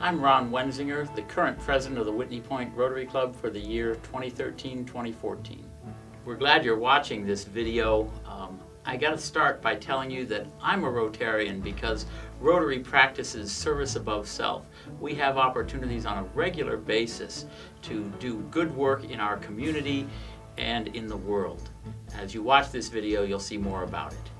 I'm Ron Wenzinger, the current president of the Whitney Point Rotary Club for the year 2013-2014. We're glad you're watching this video. I got to start by telling you that I'm a Rotarian because Rotary practices service above self. We have opportunities on a regular basis to do good work in our community and in the world. As you watch this video, you'll see more about it.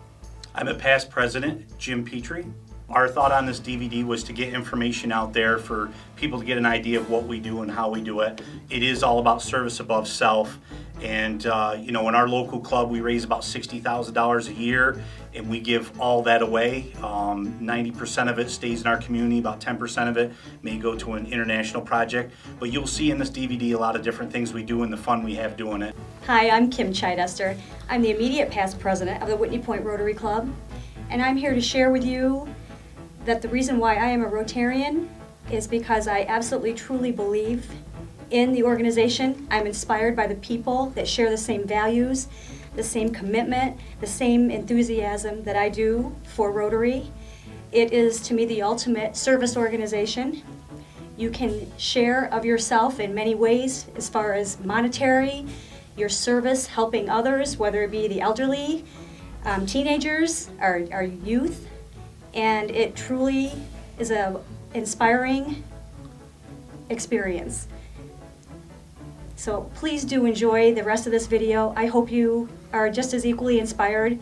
I'm a past president, Jim Petrie. Our thought on this DVD was to get information out there for people to get an idea of what we do and how we do it. It is all about service above self. And in our local club, we raise about $60,000 a year, and we give all that away. 90% of it stays in our community, about 10% of it may go to an international project. But you'll see in this DVD a lot of different things we do and the fun we have doing it. Hi, I'm Kim Chidester. I'm the immediate past president of the Whitney Point Rotary Club, and I'm here to share with you that the reason why I am a Rotarian is because I absolutely truly believe in the organization. I'm inspired by the people that share the same values, the same commitment, the same enthusiasm that I do for Rotary. It is, to me, the ultimate service organization. You can share of yourself in many ways as far as monetary, your service, helping others, whether it be the elderly, teenagers, our youth, and it truly is an inspiring experience. So please do enjoy the rest of this video. I hope you are just as equally inspired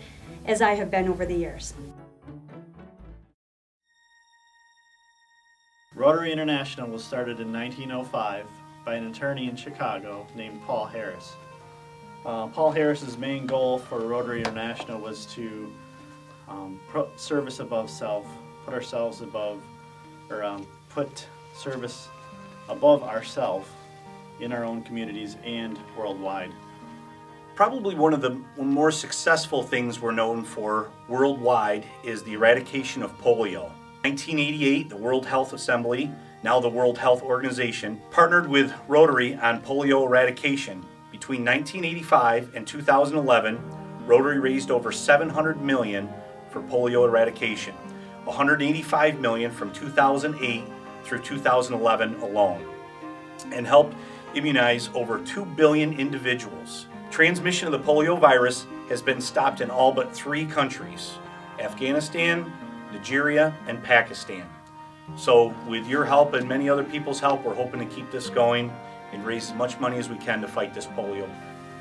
as I have been over the years. Rotary International was started in 1905 by an attorney in Chicago named Paul Harris. Paul Harris's main goal for Rotary International was to put service above self, put ourselves above, or put service above ourselves in our own communities and worldwide. Probably one of the more successful things we're known for worldwide is the eradication of polio. In 1988, the World Health Assembly, now the World Health Organization, partnered with Rotary on polio eradication. Between 1985 and 2011, Rotary raised over $700 million for polio eradication, $185 million from 2008 through 2011 alone, and helped immunize over 2 billion individuals. Transmission of the polio virus has been stopped in all but 3 countries: Afghanistan, Nigeria, and Pakistan. So with your help and many other people's help, we're hoping to keep this going and raise as much money as we can to fight this polio.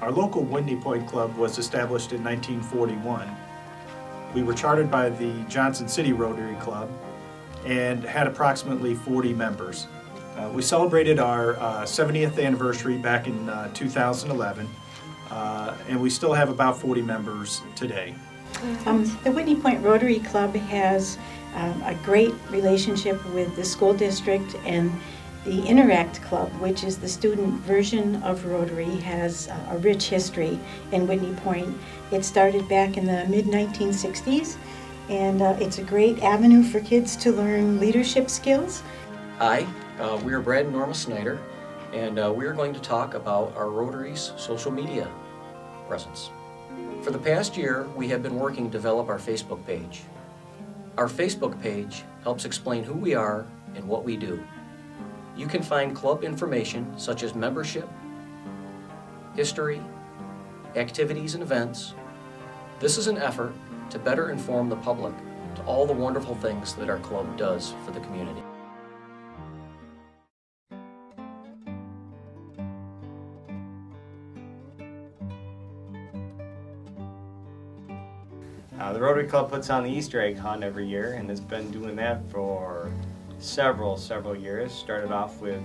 Our local Whitney Point Club was established in 1941. We were chartered by the Johnson City Rotary Club and had approximately 40 members. We celebrated our 70th anniversary back in 2011, and we still have about 40 members today. The Whitney Point Rotary Club has a great relationship with the school district, and the Interact Club, which is the student version of Rotary, has a rich history in Whitney Point. It started back in the mid-1960s, and it's a great avenue for kids to learn leadership skills. Hi, we are Brad and Norma Snyder, and we are going to talk about our Rotary's social media presence. For the past year, we have been working to develop our Facebook page. Our Facebook page helps explain who we are and what we do. You can find club information such as membership, history, activities and events. This is an effort to better inform the public to all the wonderful things that our club does for the community. The Rotary Club puts on the Easter egg hunt every year and has been doing that for several years. Started off with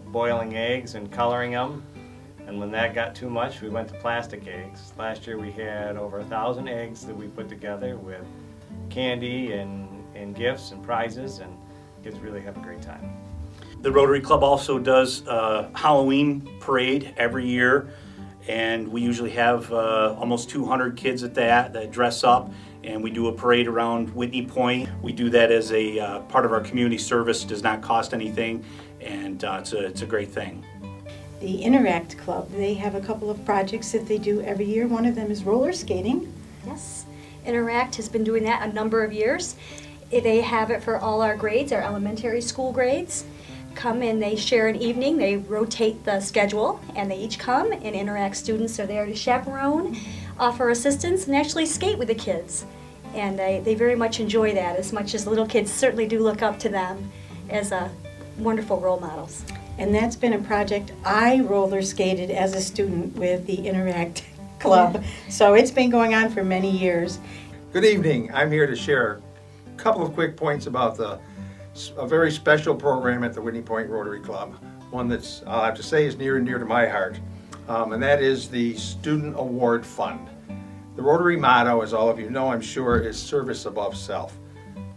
boiling eggs and coloring them, and when that got too much, we went to plastic eggs. Last year we had over 1,000 eggs that we put together with candy and gifts and prizes, and kids really have a great time. The Rotary Club also does a Halloween parade every year, and we usually have almost 200 kids at that dress up, and we do a parade around Whitney Point. We do that as a part of our community service. It does not cost anything, and it's a great thing. The Interact Club, they have a couple of projects that they do every year. One of them is roller skating. Yes, Interact has been doing that a number of years. They have it for all our grades, our elementary school grades. Come and they share an evening, they rotate the schedule, and they each come and interact. Students are there to chaperone, offer assistance, and actually skate with the kids. And they very much enjoy that, as much as little kids certainly do look up to them as wonderful role models. And that's been a project I roller skated as a student with the Interact Club. So it's been going on for many years. Good evening. I'm here to share a couple of quick points about a very special program at the Whitney Point Rotary Club. One that's, I'll have to say, is near and dear to my heart, and that is the Student Award Fund. The Rotary motto, as all of you know, I'm sure, is service above self.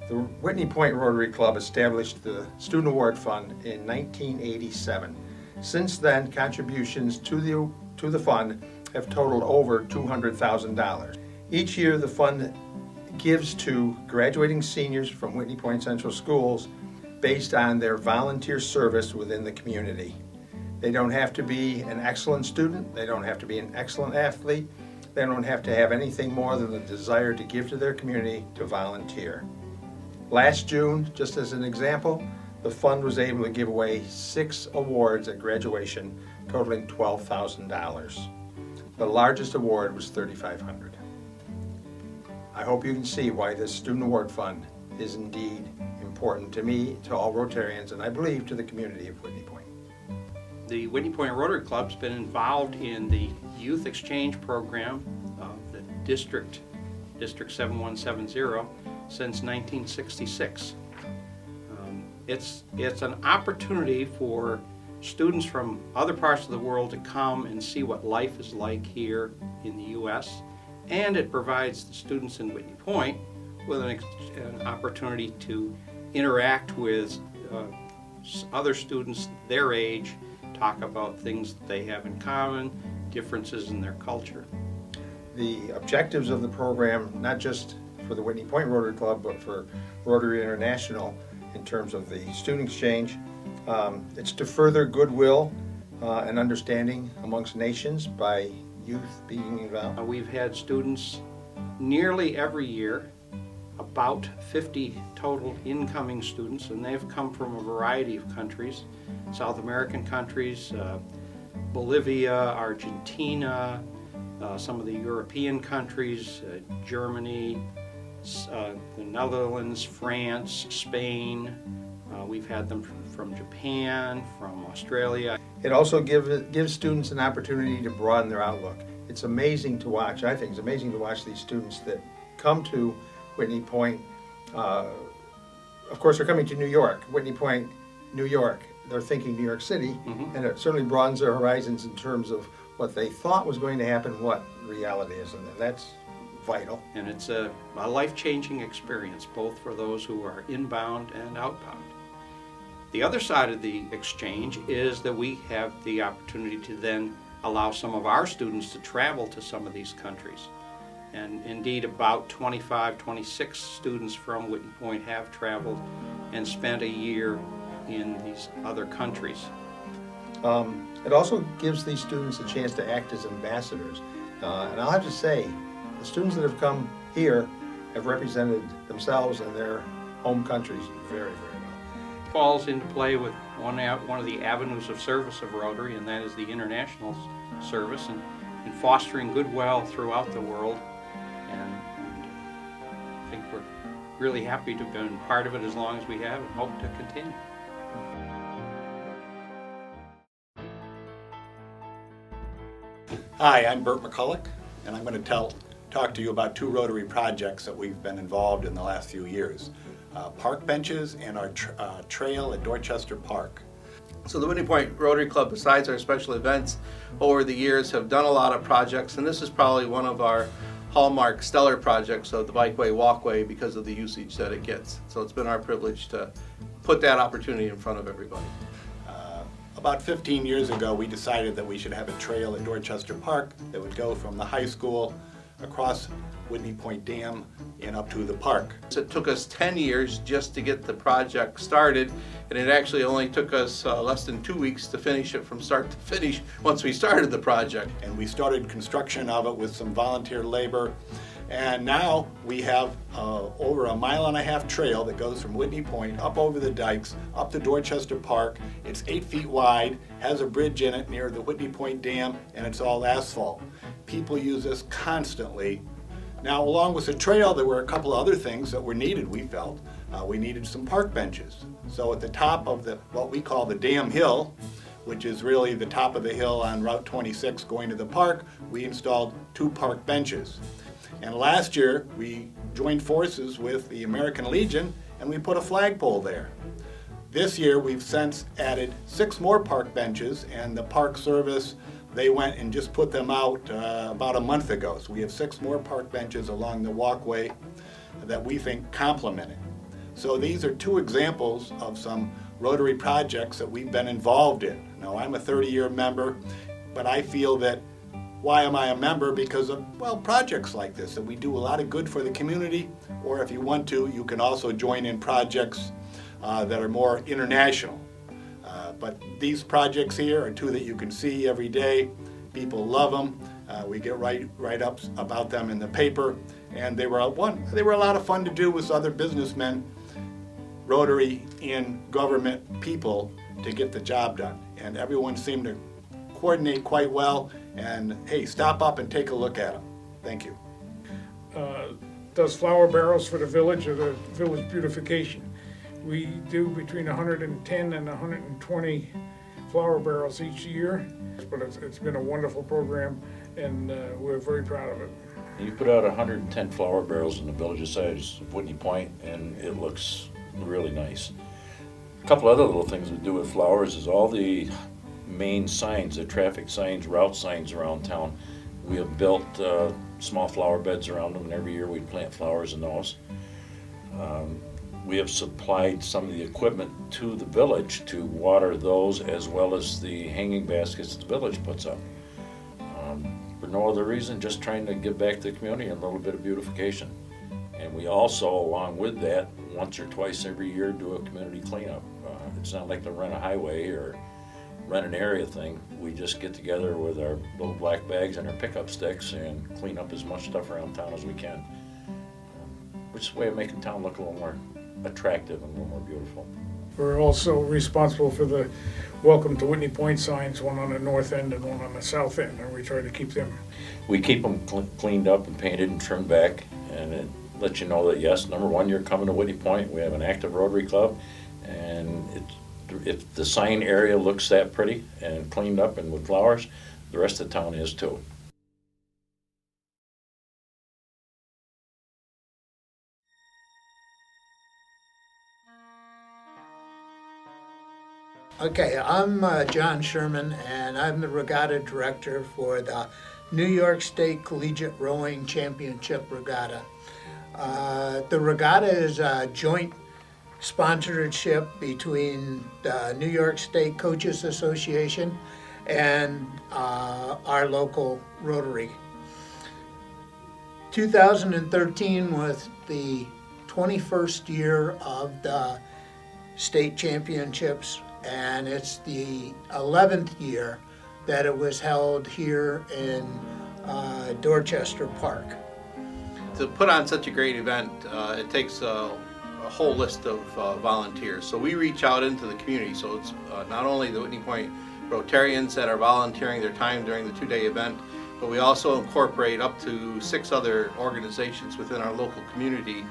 The Whitney Point Rotary Club established the Student Award Fund in 1987. Since then, contributions to the fund have totaled over $200,000. Each year, the fund gives to graduating seniors from Whitney Point Central Schools based on their volunteer service within the community. They don't have to be an excellent student, they don't have to be an excellent athlete, they don't have to have anything more than the desire to give to their community, to volunteer. Last June, just as an example, the fund was able to give away 6 awards at graduation totaling $12,000. The largest award was $3,500. I hope you can see why this Student Award Fund is indeed important to me, to all Rotarians, and I believe to the community of Whitney Point. The Whitney Point Rotary Club's been involved in the youth exchange program of the District 7170 since 1966. It's an opportunity for students from other parts of the world to come and see what life is like here in the U.S., and it provides the students in Whitney Point with an opportunity to interact with other students their age, talk about things that they have in common, differences in their culture. The objectives of the program, not just for the Whitney Point Rotary Club, but for Rotary International in terms of the student exchange, it's to further goodwill and understanding amongst nations by youth being involved. We've had students nearly every year, about 50 total incoming students, and they've come from a variety of countries, South American countries, Bolivia, Argentina, some of the European countries, Germany, the Netherlands, France, Spain. We've had them from Japan, from Australia. It also gives students an opportunity to broaden their outlook. It's amazing to watch, I think it's amazing to watch these students that come to Whitney Point. Of course, they're coming to New York, Whitney Point, New York. They're thinking New York City, and it certainly broadens their horizons in terms of what they thought was going to happen, what reality is, and that's vital. And it's a life-changing experience, both for those who are inbound and outbound. The other side of the exchange is that we have the opportunity to then allow some of our students to travel to some of these countries. And indeed, about 25, 26 students from Whitney Point have traveled and spent a year in these other countries. It also gives these students a chance to act as ambassadors. And I'll have to say, the students that have come here have represented themselves and their home countries very, very well. Falls into play with one of the avenues of service of Rotary, and that is the international service and fostering goodwill throughout the world. And I think we're really happy to have been part of it as long as we have and hope to continue. Hi, I'm Bert McCulloch, and I'm going to talk to you about 2 Rotary projects that we've been involved in the last few years. Park benches and our trail at Dorchester Park. So the Whitney Point Rotary Club, besides our special events, over the years have done a lot of projects, and this is probably one of our hallmark stellar projects of the bikeway walkway because of the usage that it gets. So it's been our privilege to put that opportunity in front of everybody. About 15 years ago, we decided that we should have a trail at Dorchester Park that would go from the high school across Whitney Point Dam and up to the park. It took us 10 years just to get the project started, and it actually only took us less than 2 weeks to finish it from start to finish once we started the project. And we started construction of it with some volunteer labor And now we have over a 1.5 mile trail that goes from Whitney Point up over the dikes, up to Dorchester Park. It's 8 feet wide, has a bridge in it near the Whitney Point Dam, and it's all asphalt. People use this constantly. Now, along with the trail, there were a couple of other things that were needed, we felt. We needed some park benches. So at the top of what we call the Dam Hill, which is really the top of the hill on Route 26 going to the park, we installed 2 park benches. And last year, we joined forces with the American Legion and we put a flagpole there. This year, we've since added 6 more park benches, and the Park Service, they went and just put them out about a month ago. So we have 6 more park benches along the walkway that we think complement it. So these are 2 examples of some Rotary projects that we've been involved in. Now, I'm a 30-year member, but I feel that why am I a member? Because of, well, projects like this, that we do a lot of good for the community, or if you want to, you can also join in projects that are more international. But these projects here are 2 that you can see every day. People love them. We get write-ups about them in the paper, and they were a lot of fun to do with other businessmen, Rotary, and government people to get the job done. And everyone seemed to coordinate quite well, and hey, stop up and take a look at them. Thank you. Does flower barrels for the village or the village beautification. We do between 110 and 120 flower barrels each year, but it's been a wonderful program, and we're very proud of it. You put out 110 flower barrels in the village size of Whitney Point, and it looks really nice. A couple other little things we do with flowers is all the main signs, the traffic signs, route signs around town. We have built small flower beds around them, and every year we plant flowers in those. We have supplied some of the equipment to the village to water those, as well as the hanging baskets the village puts up. For no other reason, just trying to give back to the community and a little bit of beautification. And we also, along with that, once or twice every year do a community cleanup. It's not like to rent a highway or rent an area thing. We just get together with our little black bags and our pickup sticks and clean up as much stuff around town as we can. Which is a way of making town look a little more attractive and a little more beautiful. We're also responsible for the Welcome to Whitney Point signs, one on the north end and one on the south end, and we try to keep them. We keep them cleaned up and painted and trimmed back, and it lets you know that yes, number one, you're coming to Whitney Point. We have an active Rotary Club, and if the sign area looks that pretty and cleaned up and with flowers, the rest of the town is too. Okay, I'm John Sherman, and I'm the regatta director for the New York State Collegiate Rowing Championship Regatta. The regatta is a joint sponsorship between the New York State Coaches Association and our local Rotary. 2013 was the 21st year of the state championships, and it's the 11th year that it was held here in Dorchester Park. To put on such a great event, it takes a whole list of volunteers. So we reach out into the community. So it's not only the Whitney Point Rotarians that are volunteering their time during the two-day event, but we also incorporate up to 6 other organizations within our local community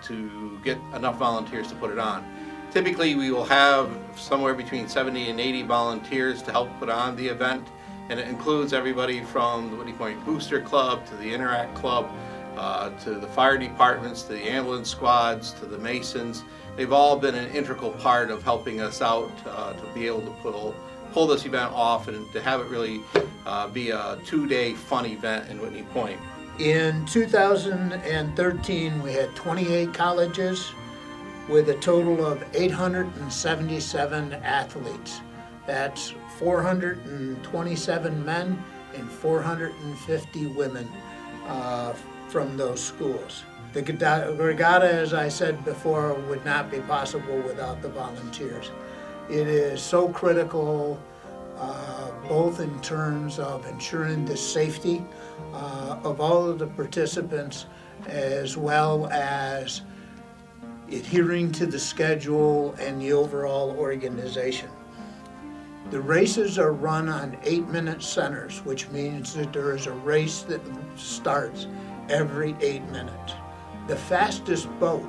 to get enough volunteers to put it on. Typically, we will have somewhere between 70 and 80 volunteers to help put on the event, and it includes everybody from the Whitney Point Booster Club to the Interact Club, to the fire departments, to the ambulance squads, to the Masons. They've all been an integral part of helping us out to be able to pull this event off and to have it really be a 2-day fun event in Whitney Point. In 2013, we had 28 colleges with a total of 877 athletes. That's 427 men and 450 women from those schools. The regatta, as I said before, would not be possible without the volunteers. It is so critical both in terms of ensuring the safety of all of the participants, as well as adhering to the schedule and the overall organization. The races are run on 8-minute centers, which means that there is a race that starts every 8 minutes. The fastest boat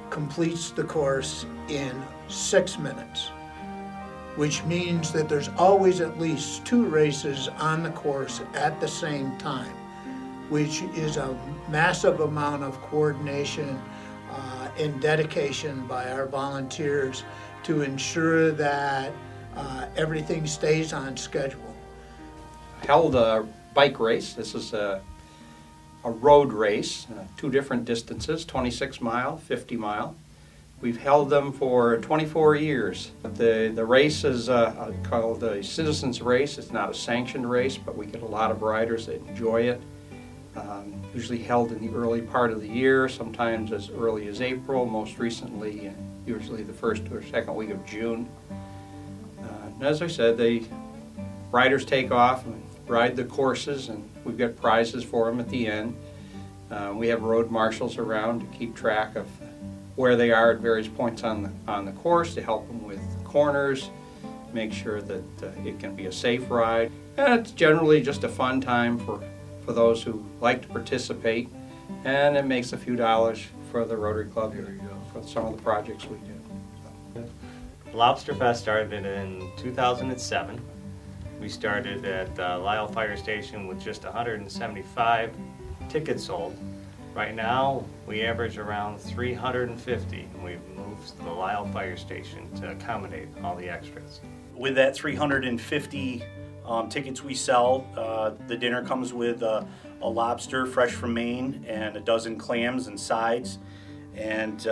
completes the course in 6 minutes, which means that there's always at least 2 races on the course at the same time, which is a massive amount of coordination and dedication by our volunteers to ensure that everything stays on schedule. Held a bike race. This is a road race, 2 different distances, 26 mile, 50 mile. We've held them for 24 years. The race is called a citizens race. It's not a sanctioned race, but we get a lot of riders that enjoy it. Usually held in the early part of the year, sometimes as early as April, most recently usually the first or second week of June. As I said, the riders take off and ride the courses, and we've got prizes for them at the end. We have road marshals around to keep track of where they are at various points on the course, to help them with corners, make sure that it can be a safe ride. And it's generally just a fun time for those who like to participate, and it makes a few dollars for the Rotary Club for some of the projects we do. Lobster Fest started in 2007. We started at Lyle Fire Station with just 175 tickets sold. Right now, we average around 350, and we've moved to the Lyle Fire Station to accommodate all the extras. With that 350 tickets we sell, the dinner comes with a lobster fresh from Maine and a dozen clams and sides. And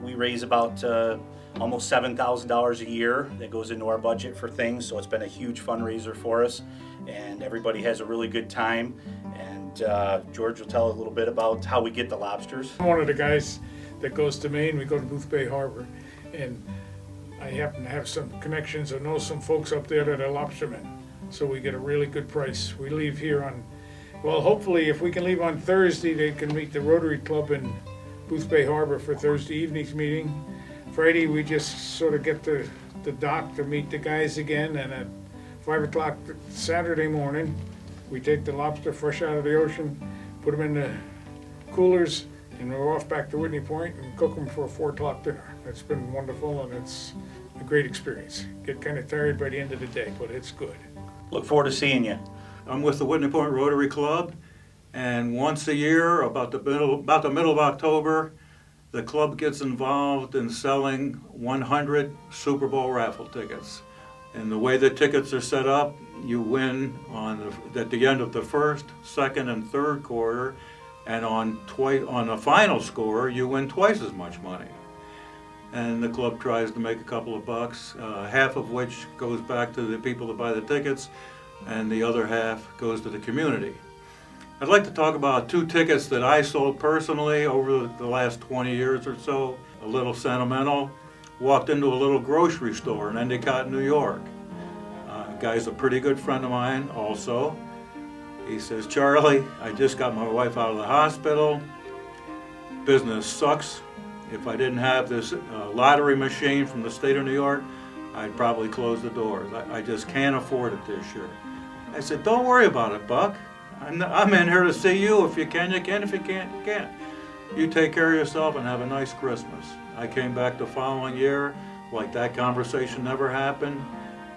we raise about almost $7,000 a year that goes into our budget for things. So it's been a huge fundraiser for us, and everybody has a really good time. And George will tell a little bit about how we get the lobsters. I'm one of the guys that goes to Maine. We go to Booth Bay Harbor, and I happen to have some connections or know some folks up there that are lobstermen. So we get a really good price. We leave here on, well, hopefully if we can leave on Thursday, they can meet the Rotary Club in Booth Bay Harbor for Thursday evening's meeting. Friday, we just sort of get the dock to meet the guys again, and at 5 o'clock Saturday morning, we take the lobster fresh out of the ocean, put them in the coolers, and we're off back to Whitney Point and cook them for a 4 o'clock dinner. It's been wonderful, and it's a great experience. Get kind of tired by the end of the day, but it's good. Look forward to seeing you. I'm with the Whitney Point Rotary Club, and once a year, about the middle of October, the club gets involved in selling 100 Super Bowl raffle tickets. And the way the tickets are set up, you win at the end of the first, second, and third quarter, and on the final score, you win twice as much money. And the club tries to make a couple of bucks, half of which goes back to the people that buy the tickets, and the other half goes to the community. I'd like to talk about 2 tickets that I sold personally over the last 20 years or so. A little sentimental. Walked into a little grocery store in Endicott, New York. Guy's a pretty good friend of mine also. He says, "Charlie, I just got my wife out of the hospital. Business sucks. If I didn't have this lottery machine from the state of New York, I'd probably close the doors. I just can't afford it this year." I said, "Don't worry about it, Buck. I'm in here to see you. If you can, you can. If you can't, you can't. You take care of yourself and have a nice Christmas." I came back the following year, like that conversation never happened.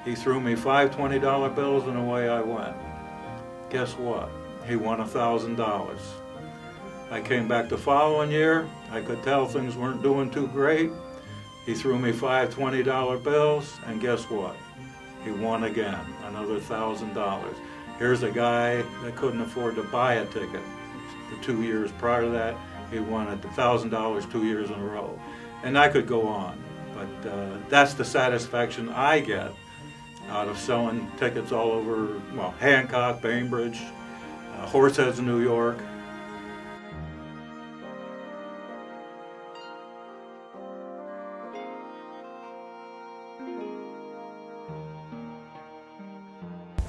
He threw me 5 $20 bills and away I went. Guess what? He won $1,000. I came back the following year. I could tell things weren't doing too great. He threw me 5 $20 bills, and guess what? He won again, another $1,000. Here's a guy that couldn't afford to buy a ticket. The 2 years prior to that, he won $1,000 2 years in a row. And I could go on, but that's the satisfaction I get out of selling tickets all over, well, Hancock, Bainbridge, Horseheads in New York.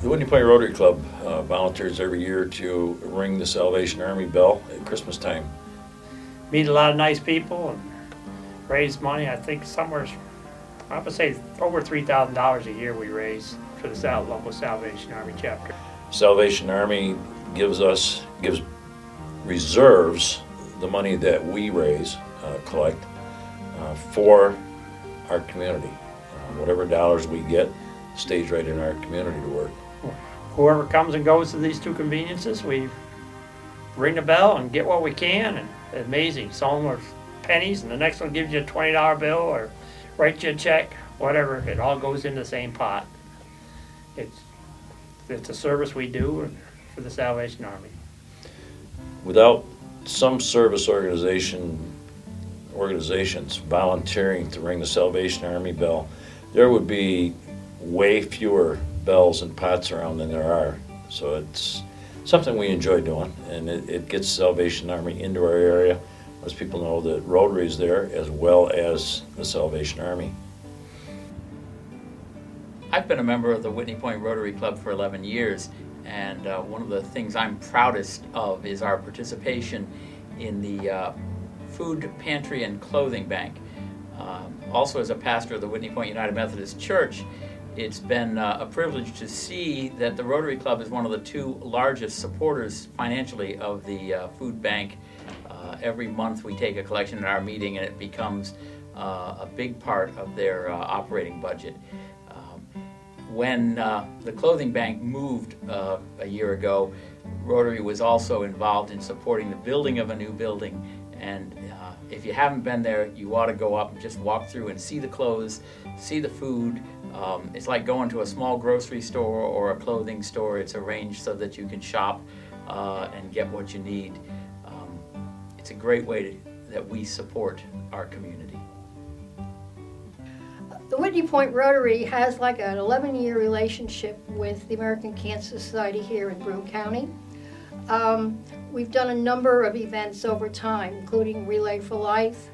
The Whitney Point Rotary Club volunteers every year to ring the Salvation Army bell at Christmas time. Meet a lot of nice people and raise money. I think somewhere, I would say over $3,000 a year we raise for the local Salvation Army chapter. Salvation Army reserves the money that we collect for our community. Whatever dollars we get stays right in our community to work. Whoever comes and goes to these two conveniences, we ring the bell and get what we can, and it's amazing. Some of them are pennies, and the next one gives you a $20 bill or writes you a check, whatever. It all goes in the same pot. It's a service we do for the Salvation Army. Without some service organizations volunteering to ring the Salvation Army bell, there would be way fewer bells and pots around than there are. So it's something we enjoy doing, and it gets Salvation Army into our area, lets people know that Rotary is there as well as the Salvation Army. I've been a member of the Whitney Point Rotary Club for 11 years, and one of the things I'm proudest of is our participation in the food pantry and clothing bank. Also, as a pastor of the Whitney Point United Methodist Church, it's been a privilege to see that the Rotary Club is one of the two largest supporters financially of the food bank. Every month we take a collection at our meeting, and it becomes a big part of their operating budget. When the clothing bank moved a year ago, Rotary was also involved in supporting the building of a new building. And if you haven't been there, you ought to go up and just walk through and see the clothes, see the food. It's like going to a small grocery store or a clothing store. It's arranged so that you can shop and get what you need. It's a great way that we support our community. The Whitney Point Rotary has like an 11-year relationship with the American Cancer Society here in Broome County. We've done a number of events over time, including Relay for Life,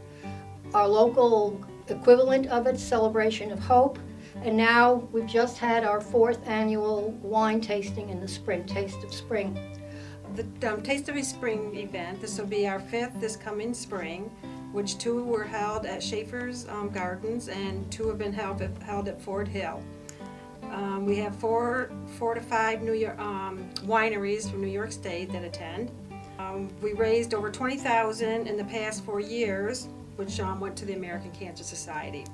our local equivalent of it, Celebration of Hope, and now we've just had our 4th annual wine tasting in the spring, Taste of Spring. The Taste of Spring event, this will be our 5th this coming spring, which 2 were held at Schaefer's Gardens and 2 have been held at Fort Hill. We have 4 to 5 New York wineries from New York State that attend. We raised over $20,000 in the past 4 years, which went to the American Cancer Society.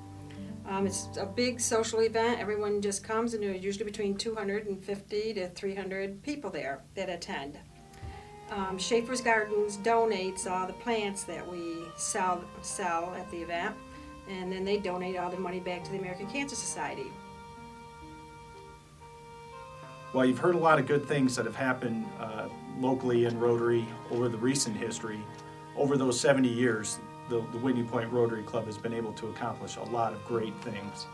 It's a big social event. Everyone just comes, and there's usually between 250 to 300 people there that attend. Schaefer's Gardens donates all the plants that we sell at the event, and then they donate all the money back to the American Cancer Society. Well, you've heard a lot of good things that have happened locally in Rotary over the recent history. Over those 70 years, the Whitney Point Rotary Club has been able to accomplish a lot of great things.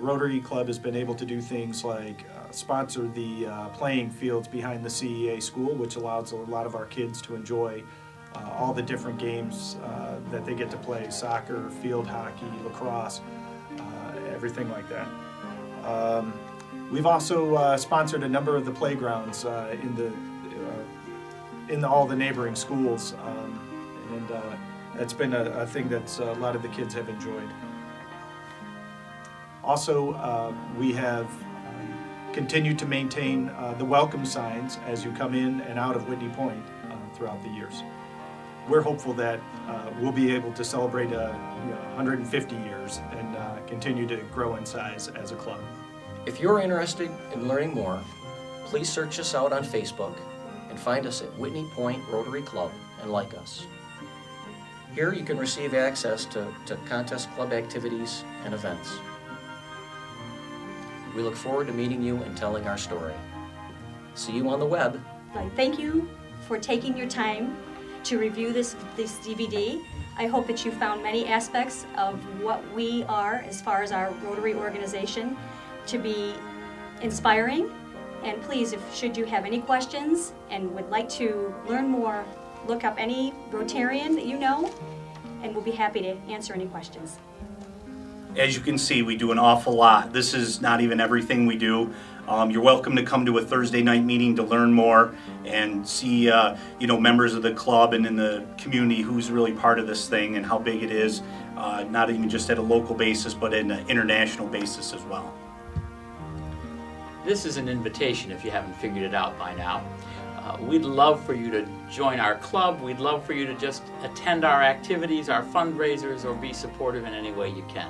Rotary Club has been able to do things like sponsor the playing fields behind the CEA school, which allows a lot of our kids to enjoy all the different games that they get to play: soccer, field hockey, lacrosse, everything like that. We've also sponsored a number of the playgrounds in all the neighboring schools, and that's been a thing that a lot of the kids have enjoyed. Also, we have continued to maintain the welcome signs as you come in and out of Whitney Point throughout the years. We're hopeful that we'll be able to celebrate 150 years and continue to grow in size as a club. If you're interested in learning more, please search us out on Facebook and find us at Whitney Point Rotary Club and like us. Here you can receive access to contest club activities and events. We look forward to meeting you and telling our story. See you on the web. Thank you for taking your time to review this DVD. I hope that you found many aspects of what we are as far as our Rotary organization to be inspiring. And please, should you have any questions and would like to learn more, look up any Rotarian that you know, and we'll be happy to answer any questions. As you can see, we do an awful lot. This is not even everything we do. You're welcome to come to a Thursday night meeting to learn more and see, members of the club and in the community who's really part of this thing and how big it is, not even just at a local basis, but in an international basis as well. This is an invitation if you haven't figured it out by now. We'd love for you to join our club. We'd love for you to just attend our activities, our fundraisers, or be supportive in any way you can.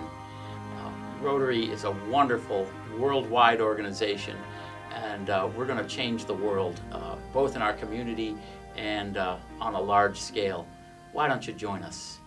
Rotary is a wonderful worldwide organization, and we're going to change the world, both in our community and on a large scale. Why don't you join us?